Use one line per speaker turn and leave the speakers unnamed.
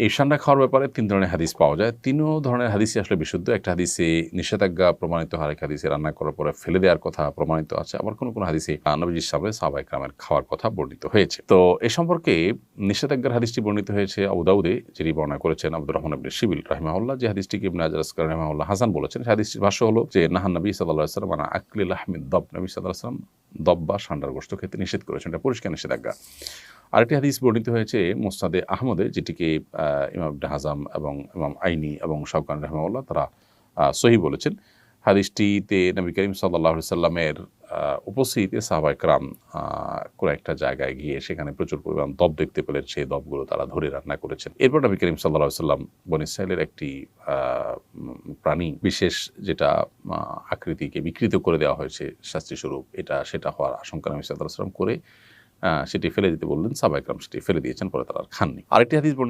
এই সান্ডা খাওয়ার ব্যাপারে ৩ ধরনের হাদিস পাওয়া যায়। ৩ ধরনের হাদিসই আসলে বিশুদ্ধ। একটা হাদিসে নিষেধাজ্ঞা প্রমাণিত হয়, আরেক হাদিসে রান্না করার পরে ফেলে দেওয়ার কথা প্রমাণিত আছে। আবার কোনো হাদিসে নবীজির সামনে সাহাবায়ে কেরামের খাওয়ার কথা বর্ণিত হয়েছে। তো এ সম্পর্কে নিষেধাজ্ঞার হাদিসটি বর্ণিত হয়েছে আবু দাউদে, যিনি বর্ণনা করেছেন আব্দুর রহমান ইবনে শিবিল রাহিমাহুল্লাহ, যে হাদিসটিকে ইবনে হাজার আসকালানি রাহিমাহুল্লাহ হাসান বলেছেন। সেই হাদিসটির ভাষ্য হলো যে নাহান নবী সাল্লাল্লাহু আলাইহি ওয়াসাল্লাম আন আকলি লাহমিদ দাব, নবী সাল্লাল্লাহু আলাইহি ওয়াসাল্লাম দব বা ষাঁড়ার গোশত খেতে নিষেধ করেছেন। এটা পরিষ্কার নিষেধাজ্ঞা। আরেকটি হাদিস বর্ণিত হয়েছে মুসনাদে আহমদে, যেটিকে ইমাম ইবনে হাজাম এবং ইমাম আইনি এবং শাওকানি রাহিমাহুল্লাহ তারা সহিহ বলেছেন। হাদিসটিতে নবী করিম সাল্লাল্লাহু আলাইহি সাল্লামের উপস্থিতিতে সাহাবায়ে কেরাম কোনো একটা জায়গায় গিয়ে সেখানে প্রচুর পরিমাণ দব দেখতে পেলেন। সেই দবগুলো তারা ধরে রান্না করেছেন। এরপর নবী করিম সাল্লাল্লাহু আলাইহি সাল্লাম বনী ইসরাঈলের একটি প্রাণী বিশেষ, যেটা আকৃতিকে বিকৃত করে দেওয়া হয়েছে শাস্তিস্বরূপ, সেটা হওয়ার আশঙ্কা নবী সাল্লাল্লাহু আলাইহি সাল্লাম করে সেটি ফেলে দিতে বললেন। সাহাবায়ে কেরাম সেটি ফেলে দিয়েছেন, পরে তারা আর খাননি। আরেকটি হাদিস বর্ণিত